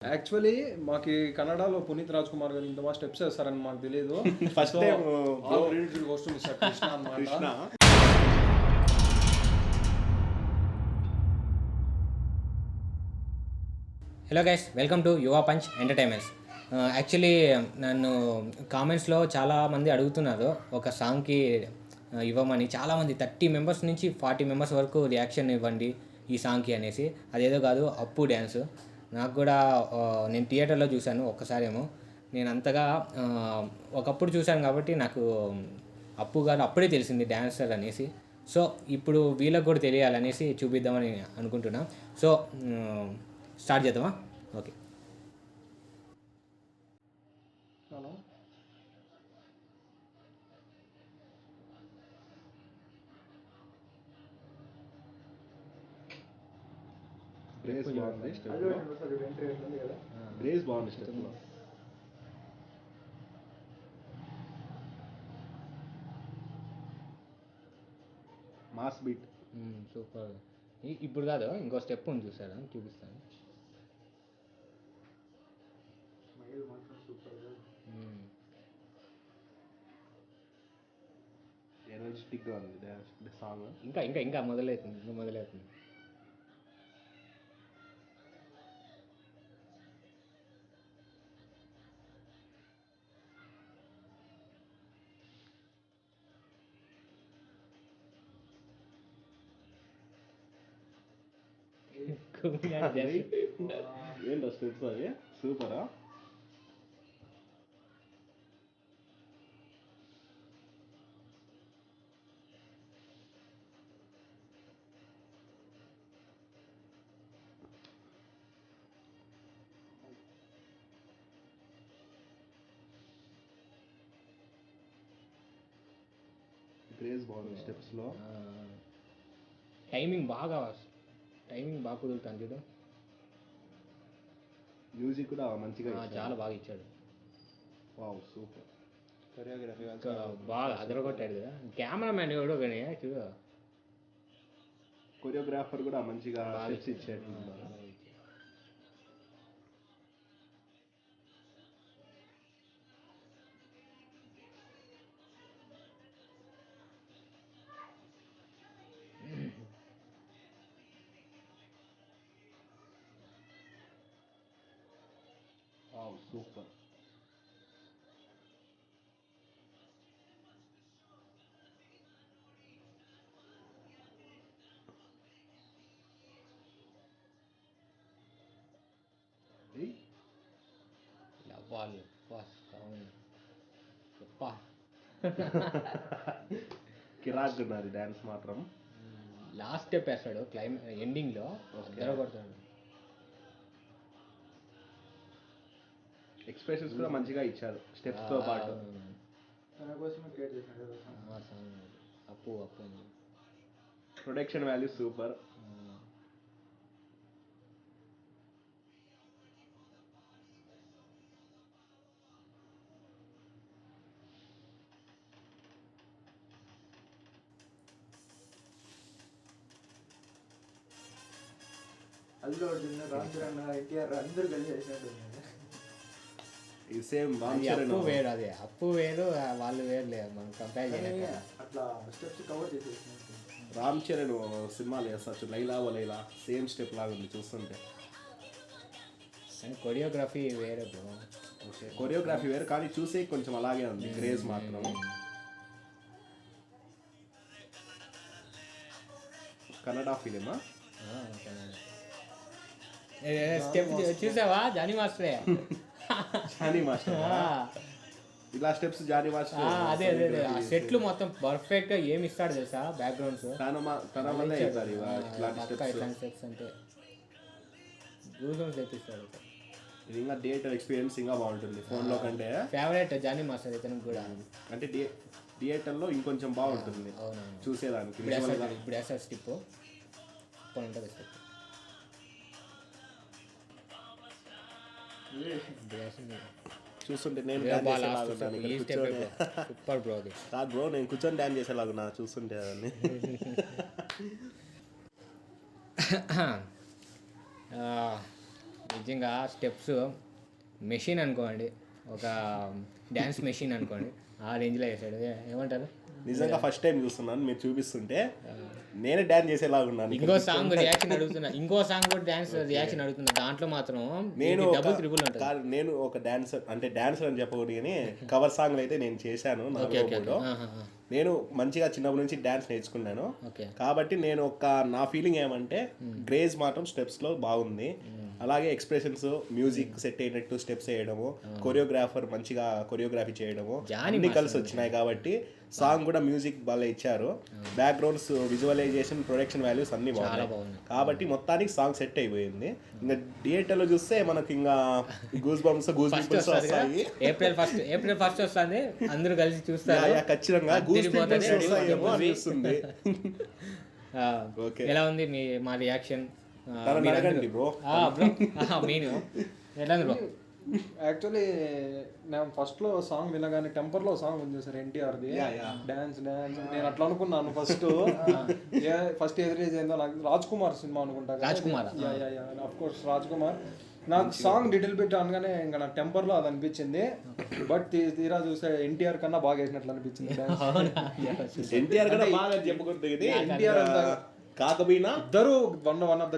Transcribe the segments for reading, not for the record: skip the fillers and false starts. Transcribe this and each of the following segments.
Actually మాకు కన్నడలో పునీత్ రాజ్ కుమార్ గారు ఇంత బాగా స్టెప్స్ వేస్తారని మాకు తెలియదు. ఫస్ట్ టైం వస్తుంది మిస్టర్ కృష్ణ అన్నమాట. Krishna hello guys, welcome to యువ పంచ్ ఎంటర్టైన్మెంట్స్. యాక్చువల్లీ నన్ను కామెంట్స్లో చాలామంది అడుగుతున్నారు ఒక సాంగ్కి ఇవ్వమని. చాలామంది 30 మెంబర్స్ నుంచి 40 మెంబర్స్ వరకు రియాక్షన్ ఇవ్వండి ఈ సాంగ్కి అనేసి. అదేదో కాదు అప్పు డ్యాన్స్. నాకు కూడా నేను థియేటర్లో చూశాను ఒక్కసారేమో. నేను అంతగా ఒకప్పుడు చూశాను కాబట్టి నాకు అప్పు గారు అప్పుడే తెలిసింది డ్యాన్సర్ అనేసి. సో ఇప్పుడు వీళ్ళకి కూడా తెలియాలనేసి చూపిద్దామని అనుకుంటున్నాం. సో స్టార్ట్ చేద్దామా? ఓకే. హలో, బ్రేస్ బాగుంది స్టెప్లో. బ్రేస్ బాగుంది స్టెప్లో. Mass beat. సూపర్. ఇప్పుడు కాదు, ఇంకో స్టెప్ ఉంది చూసారా, చూపిస్తాను. ఎనర్జెటిక్గా ఉంది డ్యాన్స్ సాంగ్. ఇంకా ఇంకా ఇంకా మొదలవుతుంది. ఏంటో స్టెప్స్ అది సూపరా. క్రేజ్ బాగుంది స్టెప్స్లో. టైమింగ్ బాగా కుదురుతాను చూడు. మ్యూజిక్ కూడా మంచిగా చాలా బాగా ఇచ్చాడు. Wow super. కొరియోగ్రఫీ బాగా అదరగొట్టాడు కదా. కెమెరామ్యాన్ ఎవడో కానీ చూడు. కొరియోగ్రాఫర్ కూడా మంచిగా స్టెప్స్ ఇచ్చాడు. Wow super. వాళ్ళు కిరాక్ ఉన్నది డ్యాన్స్ మాత్రం. లాస్ట్ స్టెప్ వేస్తాడు ఎండింగ్లో అదరగొడతాడు. ఎక్స్ప్రెషన్స్ కూడా మంచిగా ఇచ్చారు స్టెప్స్ తో పాటు. తన కోసమే క్రియేట్ చేసినాడు. అప్పు production value super. Allu Arjun, Ram Charan, NTR అందరూ కలిసి చేసినట్టు. ఇది సేమ్ అప్పు వేరు, అది అప్పు వేరు, వాళ్ళు వేరు లేదు, మనం కంపేర్ చేయలేదు. అట్లా స్టెప్స్ కవర్ చేసేసినట్టు. రామ్ చరణ్ సినిమాలు వేస్తారు లైలా ఓ లైలా, సేమ్ స్టెప్ లాగా ఉంది చూస్తుంటే. కానీ కొరియోగ్రఫీ వేరే బ్రో. ఓకే, కొరియోగ్రఫీ వేరు కానీ చూసే కొంచెం అలాగే ఉంది. క్రేజ్ మాత్రం. కన్నడ ఫిలిమా? స్టెప్ చూసావా? జానీ మాస్టరే. జానీ మాస్టర్ ఇలా స్టెప్స్ జానీ మాస్టర్. అదే అదే అదే ఆ సెట్లు మొత్తం పర్ఫెక్ట్ గా ఏమి ఇస్తాడు తెలుసా? బ్యాక్గ్రౌండ్స్ తన వల్లే అవుతారు ఇట్లాంటి స్టెప్స్ అంటే గూస్ తెప్పిస్తాడు. ఇది ఇంకా థియేటర్ ఎక్స్పీరియన్స్ ఇంకా బాగుంటుంది ఫోన్లో కంటే. ఫేవరెట్ జానీ మాస్టర్ ఇతనికి కూడా. అంటే థియేటర్లో ఇంకొంచెం బాగుంటుంది చూసేదానికి. ఇప్పుడు వేస్తారు స్టెప్ ఉంటుంది స్టెప్. చూస్తుంటే నేను సూపర్ బ్రో. అది బ్రో నేను కూర్చొని డ్యాన్స్ చేసేలాగున్నా చూస్తుంటే అవన్నీ. నిజంగా స్టెప్స్ మెషిన్ అనుకోండి, ఒక డ్యాన్స్ మెషిన్ అనుకోండి, ఆ రేంజ్లో వేసాడు. ఏమంటారు? నిజంగా ఫస్ట్ టైం చూస్తున్నాను మీరు చూపిస్తుంటే, నేనే డాన్స్ చేసేలాగా ఉన్నాను. ఇంకో సాంగ్ రియాక్షన్ అడుగుతున్నా, ఇంకో సాంగ్ కూడా డాన్స్ రియాక్షన్ అడుగుతున్నా. దాంట్లో మాత్రం నేను డబుల్ ట్రిపుల్ ఉంటుంది. నేను ఒక డాన్సర్, అంటే డాన్సర్ అని చెప్పకూడదు కానీ కవర్ సాంగ్లు అయితే నేను చేశాను నా లోగోలో. నేను మంచిగా చిన్నప్పటి నుంచి డాన్స్ నేర్చుకున్నాను కాబట్టి నేను నా ఫీలింగ్ ఏమంటే గ్రేజ్ మాత్రం స్టెప్స్లో బాగుంది. అలాగే ఎక్స్ప్రెషన్స్, మ్యూజిక్ సెట్ అయినట్టు స్టెప్స్ వేయడము, కొరియోగ్రాఫర్ మంచిగా కొరియోగ్రఫీ చేయడము అన్ని కలిసి వచ్చినాయి కాబట్టి సాంగ్ కూడా మ్యూజిక్ బాగా ఇచ్చారు. బ్యాక్గ్రౌండ్స్, విజువలైజేషన్, ప్రొడక్షన్ వాల్యూస్ అన్ని బాగున్నాయి కాబట్టి మొత్తానికి సాంగ్ సెట్ అయిపోయింది. ఇంకా థియేటర్లో చూస్తే మనకి ఇంకా గూస్ బంప్స్ వస్తాయి. ఏప్రిల్ ఫస్ట్ వస్తుంది, అందరూ కలిసి చూస్తారు ఖచ్చితంగా. ఎలా ఉంది మా రియాక్షన్? బ్రో మెయిన్ ఎలా ఉంది బ్రో? యాక్చువల్లీ నేను ఫస్ట్లో సాంగ్ వినగానే టెంపర్లో సాంగ్ ఉంది సార్ ఎన్టీఆర్ది, డాన్స్ నేను అట్లా అనుకున్నాను ఫస్ట్ ఎదురేజ్ ఏందో నాకు రాజ్ కుమార్ సినిమా అనుకుంటా. Of course Raj Kumar. నాకు సాంగ్ డీటెయిల్ పెట్టి అనగానే ఇంకా నాకు టెంపర్లో అది అనిపించింది. బట్ తీరా చూస్తే ఎన్టీఆర్ కన్నా బాగా వేసినట్లు అనిపించింది. ఎన్టీఆర్ కన్నా బాగా చెప్పకూడదు, ఎన్టీఆర్ కాకపోయినా ఇద్దరు వన్ ఆఫ్ ద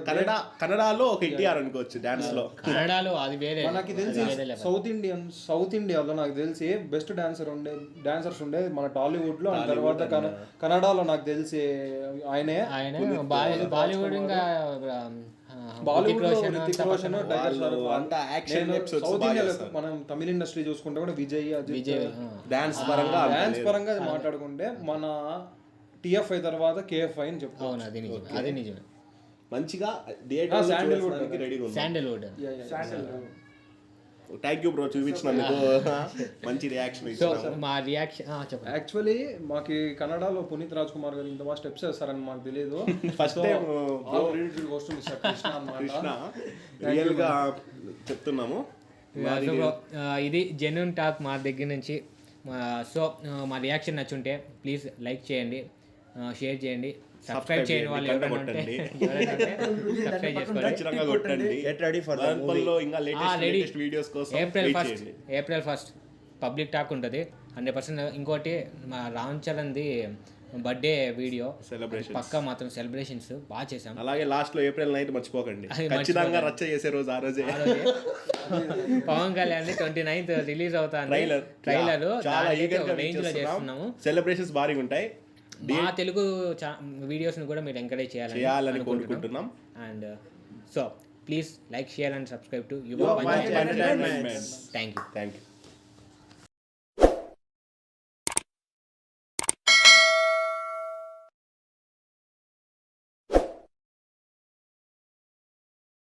కన్నడలో ఒక ఎన్టీఆర్ అనుకోవచ్చు. డాన్స్ లో కన్నడలో అది వేరే. మనకి తెలిసి సౌత్ ఇండియాలో నాకు తెలిసి బెస్ట్ డాన్సర్స్ ఉండే మన టాలీవుడ్ లో, తర్వాత కన్నడలో నాకు తెలిసి ఆయనే. బాలీవుడ్ ఇంకా సౌత్ ఇండియాలో మనం తమిళ ఇండస్ట్రీ చూసుకుంటే కూడా విజయ్ డాన్స్ పరంగా మాట్లాడుకుంటే మన TFI తర్వాత KFI అని చెప్తాను. అది నిజమే. మంచిగా శాండల్వుడ్. థ్యాంక్ యూ బ్రో చూపించినందుకు. మంచి రియాక్షన్. మా రియాక్షన్ యాక్చువల్లీ మాకు కన్నడలో పునీత్ రాజ్ కుమార్ గారు ఇంత స్టెప్స్ వేస్తారని మాకు తెలియదు. ఫస్ట్ టైం రియల్ గా చెప్తున్నాము. ఇది జెన్యూన్ టాక్ మా దగ్గర నుంచి. సో మా రియాక్షన్ నచ్చుంటే ప్లీజ్ లైక్ చేయండి, షేర్ చేయండి, సబ్స్క్రైబ్ చేయని వాళ్ళు ఎవరైనా ఏప్రిల్ ఫస్ట్ పబ్లిక్ టాక్ ఉంటుంది 100%. ఇంకోటి మా రామ్ చరణ్ది బర్త్డే వీడియో సెలబ్రేషన్ పక్కా మాత్రం సెలబ్రేషన్స్ బాగా చేసాం. అలాగే లాస్ట్ లో ఏప్రిల్ 9 మర్చిపోకండి, ఖచ్చితంగా రచ్చ చేసే రోజు ఆ రోజే. పవన్ కళ్యాణ్ 29th రిలీజ్ అవుతుంది ట్రైలర్. చాలా రేంజ్ లో చేస్తున్నాము. సెలబ్రేషన్స్ భారీగా ఉంటాయి. మా తెలుగు వీడియోస్ ని కూడా మీరు ఎంకరేజ్ చేయాలని కోరుకుంటున్నాం. And so please like, share and subscribe to యువ పంచ్ ఎంటర్టైన్మెంట్. Thank you.